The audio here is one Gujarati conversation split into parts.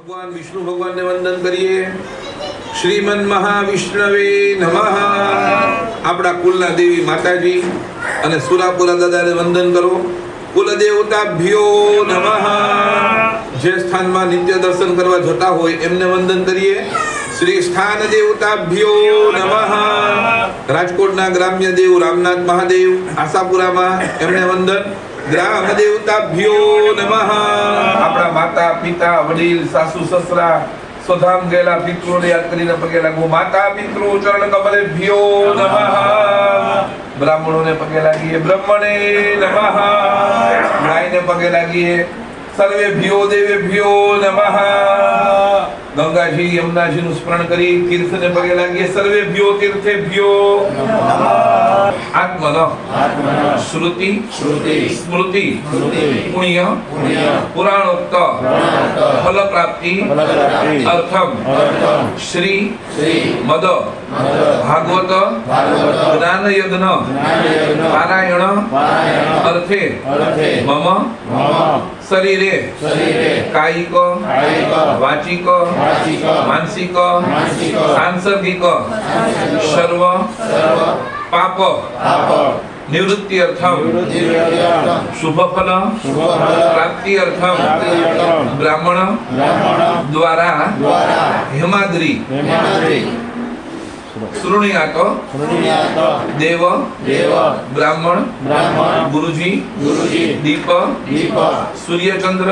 ભગવાન વિષ્ણુ ભગવાનને વંદન કરીએ. શ્રીમન મહાવિષ્ણવે નમઃ. આપણા કુલના દેવી માતાજી અને સુરાપુરા દાદાને વંદન કરો. કુલદેવતાભ્યો નમઃ. જે સ્થાનમાં નિત્ય દર્શન કરવા જતા હોય એમને વંદન કરીએ. શ્રી સ્થાન દેવતાભ્યો નમઃ. રાજકોટના ગ્રામ્ય દેવ રામનાથ મહાદેવ આશાપુરામાં એમને વંદન. ગ્રામ દેવતાભ્યો નમઃ. આપણા માતા પિતા વડીલ સાસુ સસરા સ્વધામ ગયેલા પિતૃને યાદ કરીને પગે લાગવું. માતા પિતૃ ચરણ કમલેભ્યો નમઃ. બ્રાહ્મણોને પગે લાગીએ. બ્રહ્મણે નમઃ. ગાયને પગે લાગીએ. સર્વેભ્યો દેવેભ્યો નમઃ. ગંગાજી યમુનાજીનું સ્મરણ કરી તીર્થને પગે લાગીએ. સર્વેભ્યો તીર્થેભ્યો આત્મન શ્રુતિ સ્મૃતિ પુણ્ય પુરાણોક્ત ફલ પ્રાપ્તિ અર્થમ શ્રી મદ ભાગવત જ્ઞાન યજ્ઞ પારાયણ અર્થે મમ શરીરે કાયિક વાચિક માનસિક સાંસર્ગિક સર્વ પાપ નિવૃત્તિ અર્થમ શુભ ફલ પ્રાપ્તિ અર્થમ બ્રાહ્મણ દ્વારા હેમાદ્રી શૃણુયાત દેવ બ્રાહ્મણ ગુરુજી દીપ સૂર્યચંદ્ર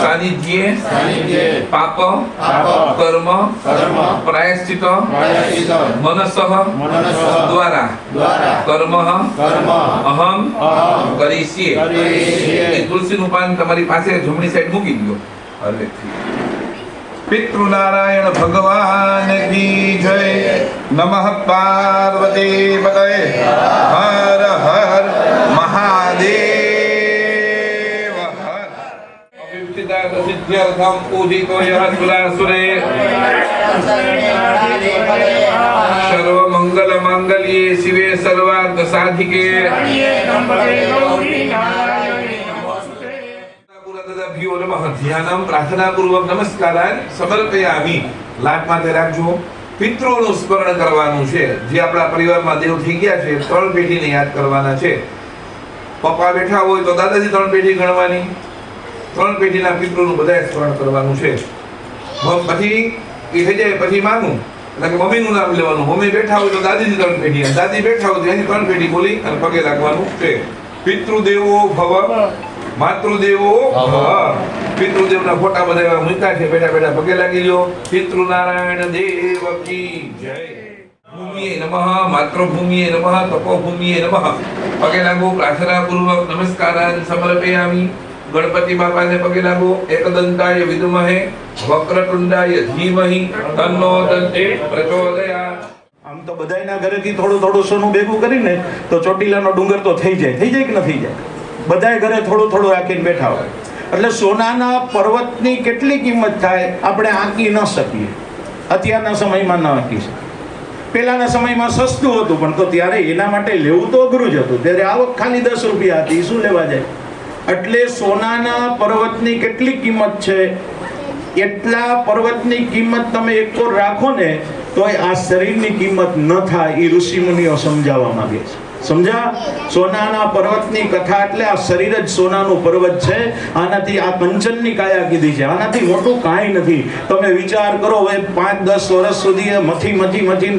સાનિધ્યે પાપ કર્મ પ્રાયશ્ચિત મનસઃ દ્વારા કર્મ અહમ કરીષ્યે. તુલસીનું પાન તમારી પાસે જમણી સાઈડ મૂકી દો. પિતૃનારાયણ ભગવાન કી જય. નમઃ પાર્વતી પતયે. હર હર મહાદેવ હર. અભિષ્ટિતા સિદ્ધ્યર્થમ પૂજિતો યઃ સુરાસુરે સર્વ મંગલ માંગલ્યે શિવે સર્વાર્થ સાધિકે. ધ્યાનમ પ્રાર્થનાપૂર્વક નમસ્કારાન સમર્પયામિ. લાટ માથે રાખજો. પિતૃનું સ્મરણ કરવાનું છે. જે આપણા પરિવારમાં દેવ થઈ ગયા છે 3 પેઢીને યાદ કરવાના છે. પપ્પા બેઠા હોય તો દાદાજી 3 પેઢી ગણવાની. 3 પેઢીના પિતૃનું બધાએ સ્મરણ કરવાનું છે. પછી એ થઈ જાય પછી માનું એટલે કે મમ્મીનું નામ લેવાનું. મમ્મી બેઠા હોય તો દાદીની 3 પેઢી, દાદી બેઠા હોય તો એની 3 પેઢી બોલી અને પગે લાગવાનું છે. પિતૃદેવો ભવ માતૃદેવો ભવ. પિતૃદેવના ફોટા બધા મૂક્યા છે. બેઠા બેઠા પગે લાગી લ્યો. પિતૃનારાયણ દેવ કી જય. ભૂમિએ નમઃ. માતૃભૂમિએ નમઃ. તપોભૂમિએ નમઃ. પગે લાગો. પ્રાર્થનાપૂર્વક નમસ્કારાન સમર્પયામિ. ગણપતિ બાપાને પગે લાગો. એકદંતાય વિદ્મહે વક્રતુંડાય ધીમહિ તન્નો દંતે પ્રચોદયાત. આમ તો બધાયના ઘરેથી થોડું થોડું સોનું ભેગું કરીને તો ચોટીલાનો ડુંગર તો થઈ જાય કે નથી જાય? બધાય ઘરે થોડું થોડું રાખીને બેઠા હોય. એટલે સોનાના પર્વતની કેટલી કિંમત થાય આપણે આંકી ન શકીએ. અત્યારના સમયમાં ન આંકી શકીએ. પહેલાના સમયમાં સસ્તું હતું પણ તો ત્યારે એના માટે લેવું તો અઘરું જ હતું. ત્યારે આવક ખાલી 10 રૂપિયા હતી. શું લેવા જાય? એટલે સોનાના પર્વતની કેટલી કિંમત છે. એટલા પર્વતની કિંમત તમે એક ઓર રાખો ને તો આ શરીરની કિંમત ન થાય. એ ઋષિ મુનિઓ સમજાવવા માંગે છે. સમજા? સોનાના પર્વતની કથા એટલે આ શરીર જ સોનાનું પર્વત છે. આનાથી આ કંચનની કાયા કીધી છે. આનાથી મોટું કાંઈ નથી. તમે વિચાર કરો હવે 5-10 વર્ષ સુધી મથી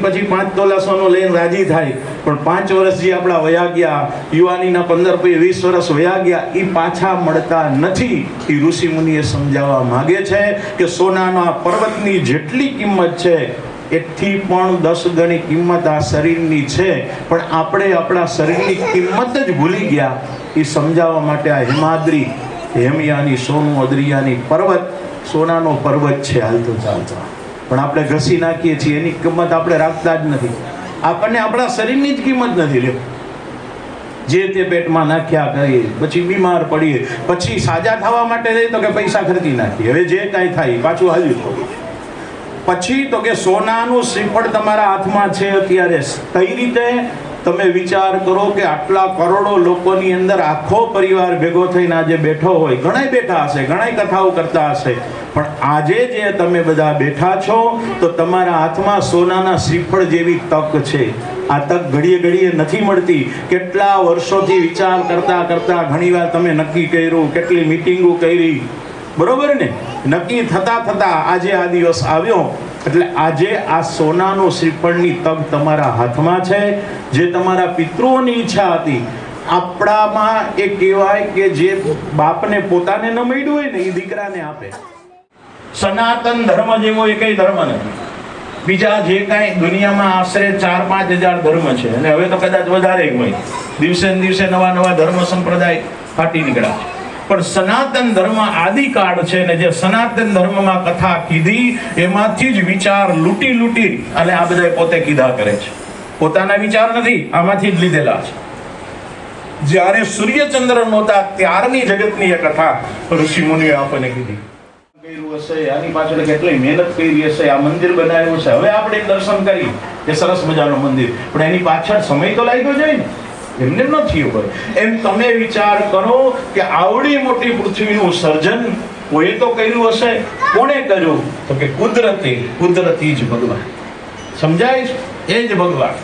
પછી 5 તોલા સોનું લઈને રાજી થાય. પણ 5 વર્ષ જે આપણા વયા ગયા, યુવાનીના 15-20 વર્ષ વયા ગયા, એ પાછા મળતા નથી. એ ઋષિ મુનિએ સમજાવવા માંગે છે કે સોનાના પર્વતની જેટલી કિંમત છે એથી પણ 10 ગણી કિંમત આ શરીરની છે. પણ આપણે આપણા શરીરની કિંમત જ ભૂલી ગયા. એ સમજાવવા માટે આ હિમાદ્રી હેમિયાની સોનું અદરિયાની પર્વત સોનાનો પર્વત છે હાલતો ચાલતો. પણ આપણે ઘસી નાખીએ છીએ. એની કિંમત આપણે રાખતા જ નથી. આપણને આપણા શરીરની જ કિંમત નથી લે. જે તે પેટમાં નાખ્યા કરીએ, પછી બીમાર પડીએ, પછી સાજા થવા માટે રહી તો કે પૈસા ખર્ચી નાખીએ. હવે જે કાંઈ થાય પાછું હાલ્યું થોડું. પછી તો કે સોનાનું શ્રીફળ તમારા હાથમાં છે અત્યારે કઈ રીતે તમે વિચાર કરો કે આટલા કરોડો લોકોની અંદર આખો પરિવાર ભેગો થઈને આજે બેઠો હોય, ઘણાય બેઠા હશે, ઘણાય કથાઓ કરતા હશે, પણ આજે જે તમે બધા બેઠા છો તો તમારા હાથમાં સોનાના શ્રીફળ જેવી તક છે. આ તક ઘડીએ ઘડીએ નથી મળતી. કેટલા વર્ષોથી વિચાર કરતા કરતા ઘણીવાર તમે નક્કી કર્યું, કેટલી મીટિંગો કરી, બરોબર ને? નક્કી થતા થતા આજે આ દિવસ આવ્યો. એટલે આજે આ સોનાનું શ્રીફળની તક તમારા હાથમાં છે. જે તમારા પિતૃઓની ઈચ્છા હતી, આપણામાં એ કહેવાય કે જે બાપને પોતાને ન મળ્યું હોય ને એ દીકરાને આપે. સનાતન ધર્મ જેવો એ કઈ ધર્મ નથી. બીજા જે કાંઈ દુનિયામાં આશરે 4-5 હજાર ધર્મ છે, અને હવે તો કદાચ વધારે હોય. દિવસે ને દિવસે નવા નવા ધર્મ સંપ્રદાય ફાટી નીકળ્યા છે. પણ સનાતન ધર્મ આદિકાળ છે ને જે સનાતન ધર્મમાં કથા કીધી એમાંથી જ વિચાર લૂંટી અને આ બધા પોતે કીધા કરે છે. પોતાના વિચાર નથી, આમાંથી જ લીધેલા છે. જ્યારે સૂર્યચંદ્ર નહોતા ત્યારની જગતની એ કથા ઋષિ મુનિએ આપણને કીધી. કર્યું હશે, આની પાછળ કેટલી મહેનત કરી હશે, આ મંદિર બનાવ્યું છે. હવે આપણે દર્શન કરી એ સરસ મજાનું મંદિર, પણ એની પાછળ સમય તો લાગ્યો જાય ને, એમને ન થયું હોય. એમ તમે વિચાર કરો કે આવડી મોટી પૃથ્વીનું સર્જન કોઈએ તો કર્યું હશે. કોણે કર્યું? તો કે કુદરતી જ ભગવાન. સમજાય છે? એ જ ભગવાન.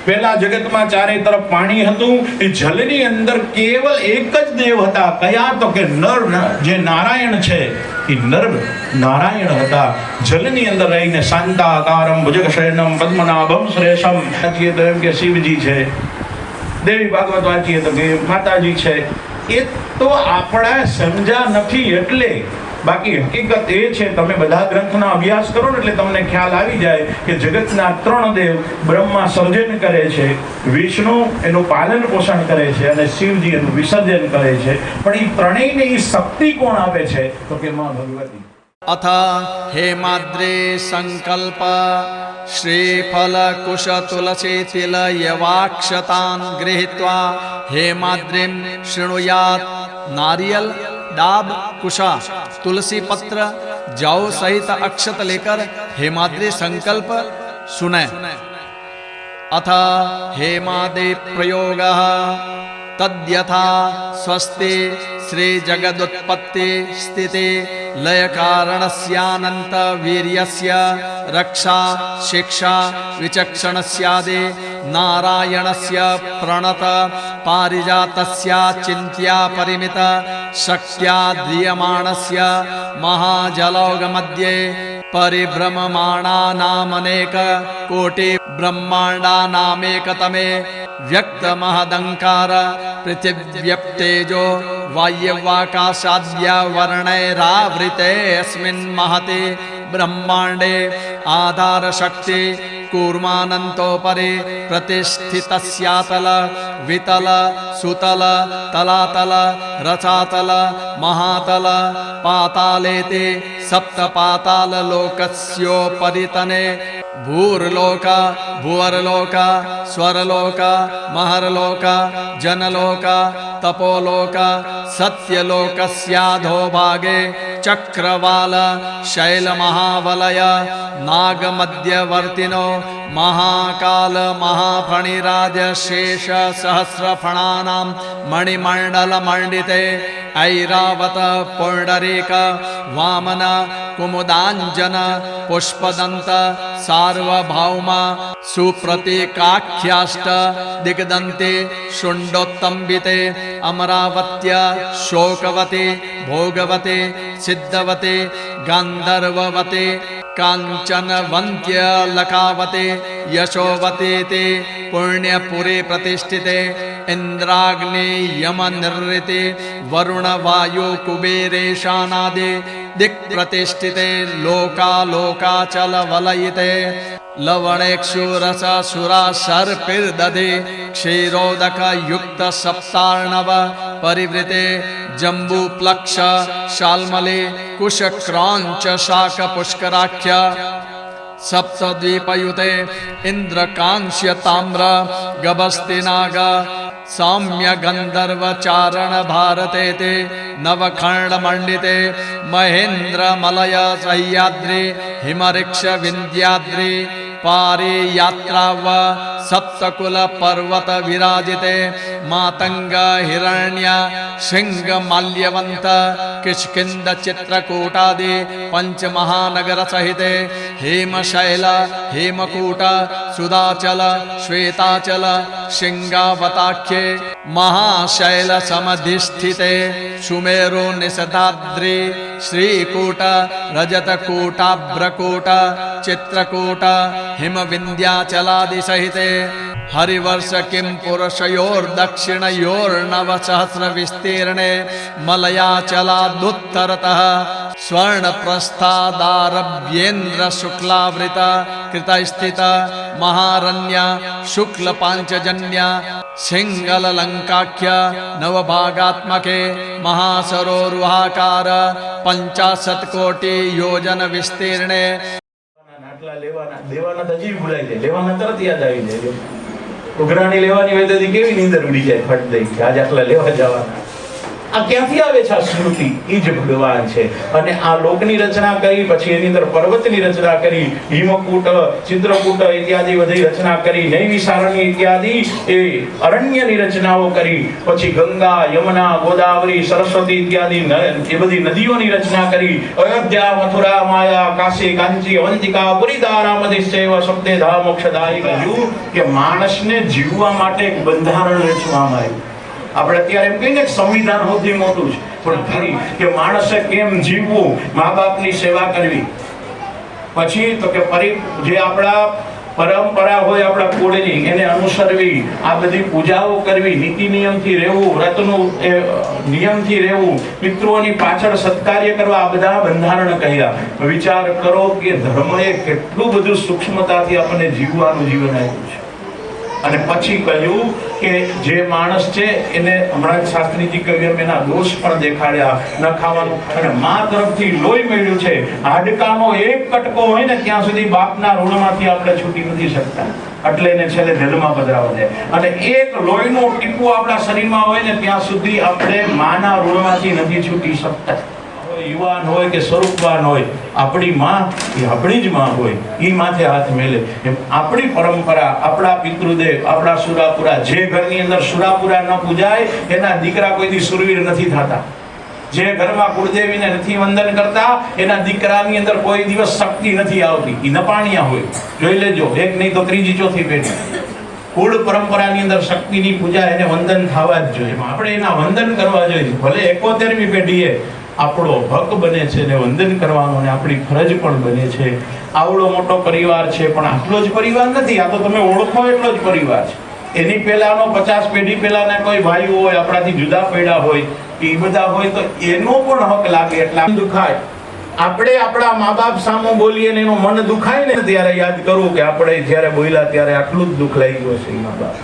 પહેલા જગતમાં ચારે તરફ પાણી હતું. એ જલની અંદર કેવલ એક જ દેવ હતા. કયા? તો કે નર, જે નારાયણ છે એ નર નારાયણ હતા. જલની અંદર રહીને શાંતાકારમ ભુજગશયનમ પદ્મનાભમ શ્રેષ્ઠમ વાંચીએ તો એમ કે શિવજી છે, દેવી ભાગવત વાંચીએ તો કે માતાજી છે. એ તો આપણા સમજા નથી એટલે. બાકી હકીકત એ છે, તમે બધા ગ્રંથના અભ્યાસ કરો ને એટલે તમને ખ્યાલ આવી જાય કે જગતના 3 દેવ, બ્રહ્મા સર્જન કરે છે, વિષ્ણુ એનું પાલન પોષણ કરે છે અને શિવજી એનું વિસર્જન કરે છે. પણ એ ત્રણેયને એ શક્તિ કોણ આપે છે? તો કે માં ભગવતી. अथ हेमाद्रे संकल्प श्रीफल कुश तुलसी तिल यवाक्षतान् गृहीत्वा हेमाद्रिं शृणुयात्. नारियल, डाब, कुशा, तुलसी पत्र, जौ सहित अक्षत लेकर हेमाद्री संकल्प सुने. अथ हेमादे प्रयोगः तद्यथा स्वस्ति श्री जगदुत्पत्ति स्थिति लय कारणस्यानंत वीर्यस्य रक्षा शिक्षा विचक्षणस्यादि नारायणस्य प्रणत पारिजातस्य चिन्त्या परिमित शक्त्या ध्रियमाणस्य महाजलौघमध्ये परिभ्रममाणानामनेक कोटि ब्रह्माण्डानामेकतमे व्यक्त महदंकार पृथिव्यप्तेजो वायव्याकाशाद्या वर्णैरावृते अस्मिन् महते ब्रह्माण्डे आधार शक्ति कूर्मानन्तोपरि प्रतिष्ठितस्यातल वितल सुतल तलातल रसातल महातल पातालेते सप्त पाताल लोकस्योपरितने भूर्लोक भुवर्लोक स्वर्लोक महर्लोक जनलोक तपोलोक सत्यलोकस्याधो भागे चक्रवाल शैलमहावलय नागमध्यवर्तिनो महाकाल महाफणिराज शेष सहस्रफणानां मणिमण्डलमण्डिते ऐरावत पुण्डरीक वामन कुमुदाञ्जन पुष्पदन्त सार्वभौम सुप्रतीकाख्याष्ट दिग्दन्ते शुण्डोत्तम्बिते अमरावत्या शोकवते भोगवते सिद्धवते गान्धर्ववते काञ्चनवन्त्य लकावते यशोवते ते पुण्यपुरे प्रतिष्ठिते इंद्राग्नि यम निर्ऋते वरुण वायु कुबेरेशानादि दिक्प्रतिष्ठिते लोकालोकाचल वलयिते लवणेक्षुरस सुरा सर्पिर्दधे क्षीरोदक युक्त सप्तार्णव परिवृते जम्बूप्लक्ष शाल्मले कुशक्रांच शाक पुष्कराख्य सप्तद्वीपयुते इंद्रकांस्य ताम्र गभस्तिनाग सौम्य गंधर्व चारण भारते ते नवखंड मंडिते महेंद्र मलय सह्याद्रि हिमऋक्ष विंध्याद्रि पारे यात्रा व सप्तकुल पर्वत विराजिते मातंग हिरण्य सिंह माल्यवंत किष्किंद चित्रकूटादि पंच महानगर सहिते हेमशैल हेमकूट सुदाचल श्वेताचल सिंगावताख्ये महाशैल समधिष्ठिते सुमेरु निषदाद्रि श्रीकूट रजतकूटाभ्रकूट चित्रकूट हिमविंध्याचलादि सहिते हरिवर्ष किं पुरुषयोर्दक्षिणयोर्नव सहस्र विस्तीर्णे मलयाचलादुत्तरतः स्वर्ण प्रस्थादारभ्येन्द्र शुक्लावृत कृतस्थित महारण्य शुक्ल पांचजन्य सिंगल लंकाख्य नवभागात्मके महासरोरुहाकार 50 कोटि योजन विस्तीर्णे આટલા લેવાના દેવાના તો હજી ભૂલાઈ જાય, લેવાના તરત યાદ આવી જાય. ઉઘરાણી લેવાની હોય તો કેવી નીંદર ઉડી જાય ફટ દઈ કે આજે આટલા લેવા જવાના. આ ક્યાંથી આવે છે? આ સ્મૃતિ એ જ ભગવાન છે. અને આ લોકની રચના કરી, પછી એની અંદર પર્વતની રચના કરી, હિમકૂટ ચિત્રકૂટ ઇત્યાદિ બધી રચના કરી, નૈમિષારણ્ય ઇત્યાદિ એ અરણ્યની રચનાઓ કરી, પછી ગંગા યમુના ગોદાવરી સરસ્વતી ઇત્યાદિ એ બધી નદીઓની રચના કરી. અયોધ્યા મથુરા માયા કાશી કાંચી અવંતિકા પુરી દારામધિશ્ચૈવ સપ્તે ધા મોક્ષદાયી કહ્યું કે માણસને જીવવા માટે એક બંધારણ રચવામાં આવ્યું. આપણે અત્યારે એમ કહીને સંવિધાન સૌથી મોટું છે, પણ ફરી કે માણસે કેમ જીવવું, મા બાપની સેવા કરવી, પછી તો કે જે આપણા પરંપરા હોય આપણા કુળની એને અનુસરવી, આ બધી પૂજાઓ કરવી, નીતિ નિયમથી રહેવું, વ્રતનું નિયમથી રહેવું, પિતૃઓની પાછળ સત્કાર્ય કરવા, આ બધા બંધારણ કહ્યા. વિચાર કરો કે ધર્મએ કેટલું બધું સૂક્ષ્મતાથી આપણને જીવવાનું જીવન આપ્યું છે. અને પછી કહ્યું કે જે માણસ છે એને હમણાં શાસ્ત્રીજી કહ્યું એના દોષ પણ દેખાડ્યા, ન ખાવાનું. અને મા તરફથી લોહી મળ્યું છે. હાડકાનો એક કટકો હોય ને ત્યાં સુધી બાપના ઋણમાંથી આપણે છૂટી નથી શકતા, એટલે એને છેલ્લે જેલમાં પધરાવા જાય. અને એક લોહીનું ટીપું આપણા શરીરમાં હોય ને ત્યાં સુધી આપણે માના ઋણમાંથી નથી છૂટી શકતા. યુવાન હોય કે સ્વરૂપવાન હોય, આપણી માં એ આપણી જ માં હોય, એ માથે હાથ મેલે. એમ આપણી પરંપરા, આપણા પિતૃદેવ, આપણા સુરાપુરા, જે ઘરની અંદર સુરાપુરા ન પૂજાય એના દીકરા કોઈથી સુરવીર નથી થતા. જે ઘરમાં કુળદેવીને નથી વંદન કરતા એના દીકરાની અંદર કોઈ દિવસ શક્તિ નથી આવતી. એ નપાણિયા હોય, જોઈ લેજો, એક નહીં તો ત્રીજી ચોથી પેઢી. કુળ પરંપરાની અંદર શક્તિની પૂજા, એને વંદન થવા જ જોઈએ. આપણે એના વંદન કરવા જોઈએ. ભલે 71મી પેઢીએ આપણો હક બને છે ને વંદન કરવાનો, અને આપણી ફરજ પણ બને છે. આવડો મોટો પરિવાર છે, પણ આટલો જ પરિવાર નથી. આ તો તમે ઓળખો એટલો જ પરિવાર છે. એની પહેલાનો 50 પેઢી પહેલાના કોઈ ભાઈઓ હોય, આપણાથી જુદા પડ્યા હોય, એ બધા હોય, તો એનો પણ હક લાગે. એટલે દુખાય. આપણે આપણા મા બાપ સામે બોલીએ ને એનું મન દુખાય ને, ત્યારે યાદ કરવું કે આપણે જ્યારે બોલ્યા ત્યારે આટલું જ દુઃખ લાગ્યું છે. મા બાપ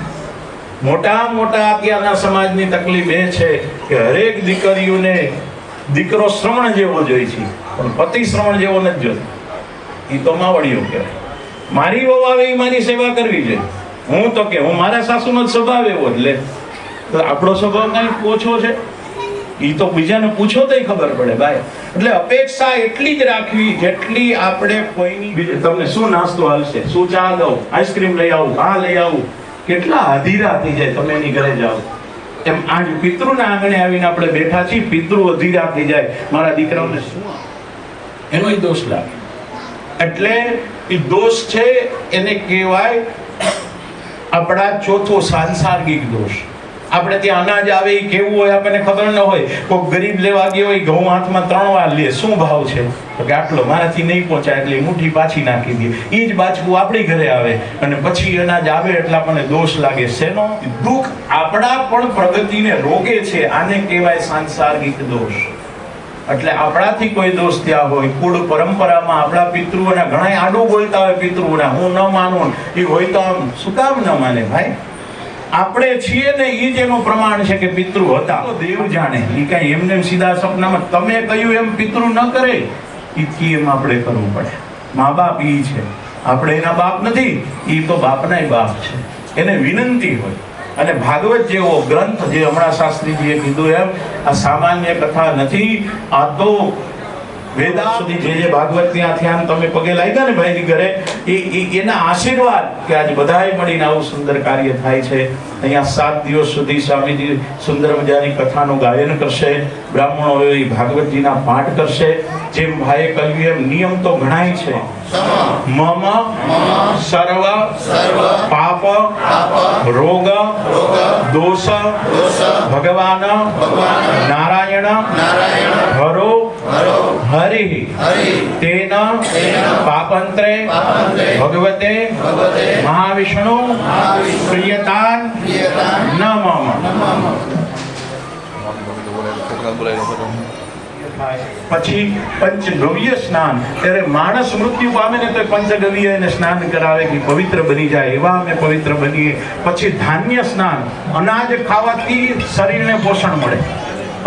મોટા અત્યારના સમાજની તકલીફ એ છે કે હરેક દીકરીઓને દીકરો શ્રવણ જેવો જોઈએ છે, પણ પતિ શ્રવણ જેવો નથી જોતો. એ તો માવડીઓ કહેવાય. મારી વહુ આવે એ મારી સેવા કરવી જોઈએ. હું તો કે હું મારા સાસુનો જ સ્વભાવ એવો, એટલે આપણો સ્વભાવ કઈ ઓછો છે એ તો બીજાને પૂછો તો ખબર પડે ભાઈ. એટલે અપેક્ષા એટલી જ રાખવી જેટલી આપણે કોઈની. તમને શું નાસ્તો હાલશે, શું ચા દઉં, આઈસ્ક્રીમ લઈ આવું, આ લઈ આવું, કેટલા અધીરા થઈ જાય તમે એની ઘરે જાઓ. એમ આજ પિતૃના આંગણે આવીને આપણે બેઠા છીએ, પિતૃ અધીરા થઈ જાય, મારા દીકરાઓને શું, એનો દોષ લાગે. એટલે એ દોષ છે, એને કહેવાય આપણા ચોથો સાંસારિક દોષ. આપણે ત્યાં અનાજ આવે એ કેવું હોય આપણને ખબર ન હોય. કોઈ ગરીબ લેવા ગયો હોય, ઘઉં હાથમાં 3 વાર લે, શું ભાવ છે તો કે આટલો, મારાથી નહીં પહોંચાય એટલે મુઠ્ઠી પાછી નાખી દે. એ જ બાચકું આપણી ઘરે આવે અને પછી અનાજ આવે એટલે આપણને દોષ લાગે. શેનો દુઃખ? આપણા પણ પ્રગતિને રોકે છે. આને કહેવાય સાંસારિક દોષ. એટલે આપણાથી કોઈ દોષ થયા હોય, કુળ પરંપરામાં આપણા પિતૃઓના ઘણા આડું બોલતા હોય, પિતૃઓના હું ન માનું, એ હોય તો આમ શું કામ ન માને ભાઈ? આપણે છીએ ને એ જ એનું પ્રમાણ છે કે પિતૃ હતા. દેવ જાણે, એ કઈ એમને સીધા સપનામાં તમે કહ્યું એમ પિતૃ ન કરે, એથી એમ આપણે કરવું પડે. મા બાપ ઈ છે, આપણે એના બાપ નથી, એ તો બાપના બાપ છે. એને વિનંતી હોય. અને ભાગવત જેવો ગ્રંથ, જે હમણાં શાસ્ત્રીજીએ કીધું એમ, આ સામાન્ય કથા નથી. આ તો વેદા સુધી જે ભાગવત ત્યાં થયા તમે પગે લાગ્યા ને ભાઈની ઘરે એના આશીર્વાદ કે આજે બધાએ મળીને આવું સુંદર કાર્ય થાય છે. અહીંયા 7 દિવસ સુધી સ્વામીજી સુંદર મજાની કથાનું ગાયન કરશે, બ્રાહ્મણો એ ભાગવતજીના પાઠ કરશે. જેમ ભાઈએ કહ્યું એમ નિયમ તો ઘણાય છે. મમ સર્વ પાપ રોગ દોષ ભગવાન નારાયણ હરો હરિ તેન પાપંત્રે ભગવતે મહાવિષ્ણુ પ્રિયતાન નમઃ. પછી પંચગવ્ય સ્નાન, ત્યારે માણસ મૃત્યુ પામે ને તો પંચગવ્ય એને સ્નાન કરાવે કે પવિત્ર બની જાય, એવા અમે પવિત્ર બનીએ. પછી ધાન્ય સ્નાન, અનાજ ખાવાથી શરીરને પોષણ મળે.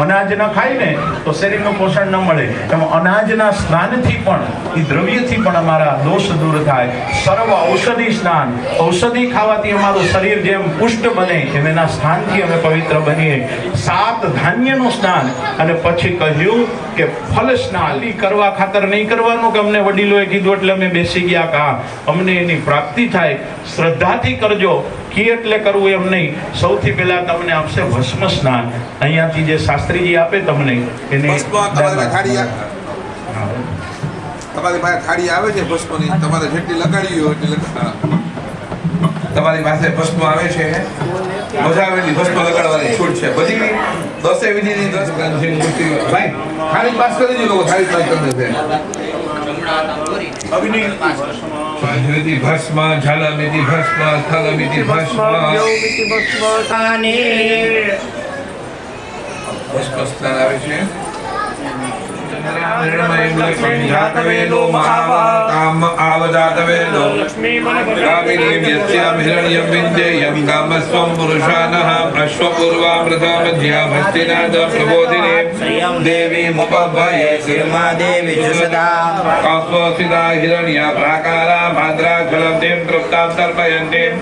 અનાજ ન ખાય ને તો શરીરનું પોષણ ન મળે. એમ અનાજના સ્નાનથી પણ એ દ્રવ્યથી પણ અમારા દોષ દૂર થાય. સર્વ ઔષધિ સ્નાન, ઔષધિ ખાવાથી અમારું શરીર જેમ પુષ્ટ બને એમ એના સ્નાનથી અમે પવિત્ર બનીએ. 7 ધાન્યનું સ્નાન. અને પછી કહ્યું કે ફલ સ્નાન એ કરવા ખાતર નહીં કરવાનું કે અમને વડીલોએ કીધું એટલે અમે બેસી ગયા. કા અમને એની પ્રાપ્તિ થાય, શ્રદ્ધાથી કરજો કે એટલે કરવું એમ નહીં. સૌથી પહેલા તમને આપશે ભસ્મ સ્નાન. અહીંયાથી જે શાસ્ત્રીજી આપે તમને એને તમારી પાસે થાળી આવે છે ભસ્મની, તમારે જેટલી લગાડવી હોય એટલી તમારી પાસે ભસ્મ આવે છે. મજા આવેલી ભસ્મ લગાડવાની છૂટ છે. બધી 10 વિધિની 10 મૂર્તિ ભાઈ થાળી પાસ કરી દીધો, લોકો થાળી પાસ કરી દેશે. અગ્નિ ભસ્મ જલમિતિ ભસ્મ સ્થલમિતિ ભસ્મ ભસ્મ સ્નાન આવે છે. જાતવેદો મહાકામ આવજાતવેદો કામિનીમ યસ્યામ હિરણ્યમ વિંદેયમ કામસ્વમ પુરુષાનઃ અશ્વપૂર્વામૃતમધ્યા ભસ્તિનાદ પ્રબોધિની દેવી મુપભયે શ્રીમા દેવી સદા કાસ્વસિદા હિરણ્યા પ્રાકારા ભાદ્રા જલમતિમ તૃપ્તામ તર્પયન્તિમ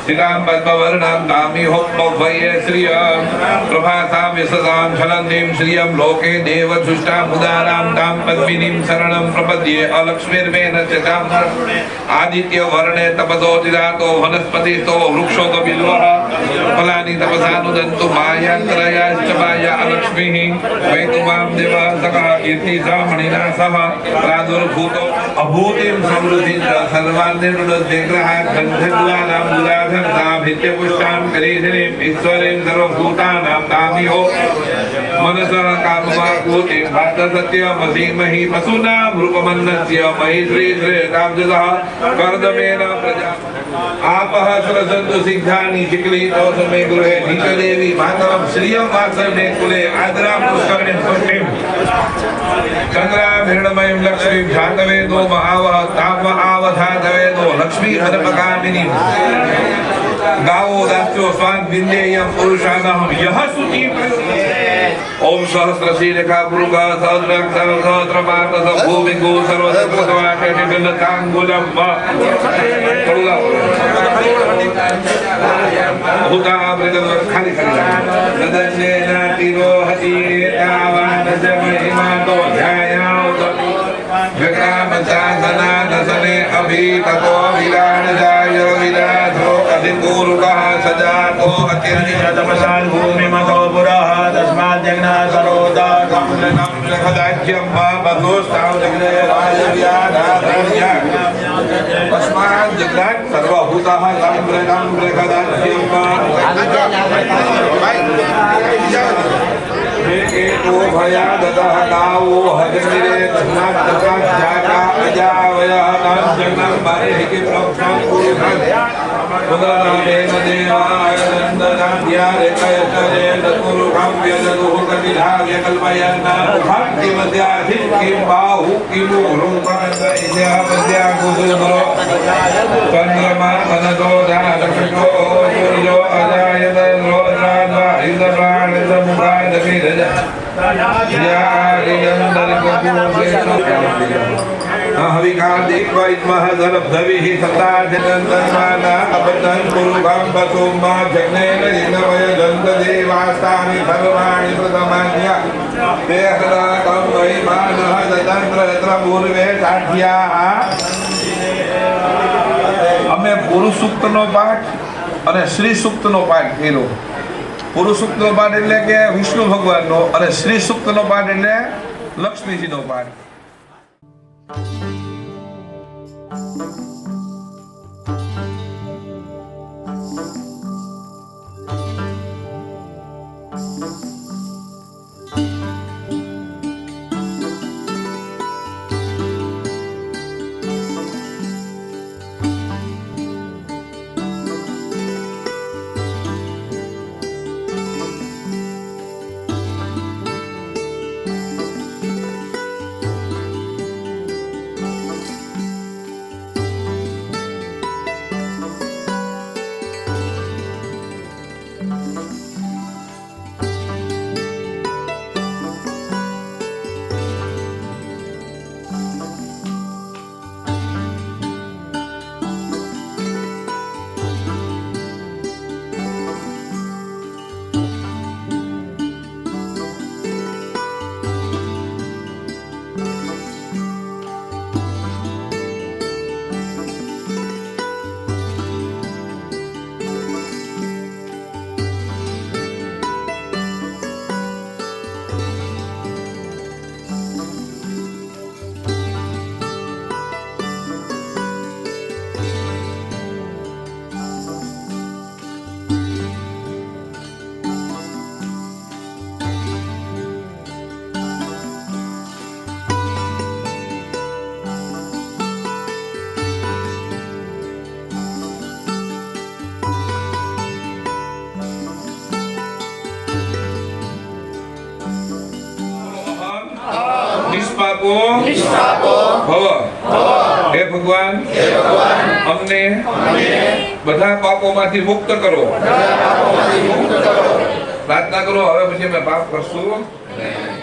સિતામ પદ્મવર્ણામ તામિહોપભયે શ્રિયમ પ્રભાસામ વિસસામ છલંતિમ શ્રિયમ લોકે દેવજુષ્ટામ ઉદારામ તામ પદ્મિનીમ શરણમ પ્રપદ્યે અલક્ષ્મીર્મેન ચતામ આદિત્ય વર્ણે તપદોતિદાતો વનસ્પતિસ્તો વૃક્ષોતો બિલ્વઃ ફલાની તપસાનુદંતુ માયાંતરયાશ્ચ માયા અલક્ષ્મીઃ વૈતુમામ દેવ સકઃ કીર્તિ સામણિના સહ પ્રાદુર્ભૂતો અભૂતિમ સમૃદ્ધિ સર્વાનિર્ણુદ્વિગ્રહાत् ગંધદ્વાનામ દુરાધન સાભિત્યપુષ્ટામ કરેધિનીમ ઈશ્વરીમ સર્વભૂતાનામ તામિહો मनसः कामवाकूतिं भातसत्यमसीमहि पशूनां रूपमन्नस्य महि श्री श्रेताब्जतः कर्दमेन प्रजा आपः स्रसन्तु सिद्धानि चिक्लीतो समे गृहे नीतदेवी मातरं श्रियं वासने कुले आद्रां पुष्करणे पुष्टिं चन्द्रां हिरण्मयीं लक्ष्मीं जातवेदो महावः ताप आवधातवेदो लक्ष्मी पदपकामिनीं गावो दास्यो स्वान् विन्देयं पुरुषाणां यः शुचिं ओम सहस्रशीलका पुरुषा सहस्रक्षर सहस्रपाद भूमिगो सर्वसर्वसर्वाटेटिबिलतांगुलम भूता मृगम खाली खाली नदन्येन तिरोहति एतावानस्य महिमातो ध्यायाउत विक्रामचासना दसने अभीततो विराजय विराधो अधिपूर्वः सजातो अत्यर्निशतमशान् भूमिमतो पुरः तस्मात् जग्ना सरोदा कमलनं जगदाज्यं बधोस्तां जगदे राजव्याधाधर्या तस्मात् जगदात् सर्वभूतः सम्प्रदं जगदाज्यं एको भया दतः गावो हजनिरे तस्मात् तस्मात् जाता अजावयः तां जगनं बाहिके प्रोक्षां कुरुधन् पुनरामेन देवाय नन्दनाद्यारे कयतरे दत्पुरुषं व्यदतुः कटिधाव्य कल्पयन् भक्तिमद्याधिं किं बाहु किमुरुं पदस्य पद्या कुसुमरो चन्द्रमा मनसो धातकृतो सूर्यो अजायत रोद्राद्वा इन्द्रप्राणितमुखादभिरज हविकादिक्वैत्मः दरब्धविः सताधिनन्दन्माना अपतन् कुरुभं पशुमा जग्नेन इन्द्रवयदन्तदेवास्तानि सर्वाणि प्रथमान्य देहदाकं वैमानः दता તંત્ર તંત્ર પૂર્વે કાઠિયા અમે પુરુષ સૂક્તનો પાઠ અને શ્રી સૂક્તનો પાઠ કર્યો. પુરુષ સૂક્તનો પાઠ એટલે કે વિષ્ણુ ભગવાનનો અને શ્રી સૂક્તનો પાઠ એટલે લક્ષ્મીજીનો પાઠ. નિષ્પાપો ભવ. હે ભગવાન અમને બધા પાપોમાંથી મુક્ત કરો. પ્રાર્થના કરો હવે પછી અમે પાપ કરશું નહીં.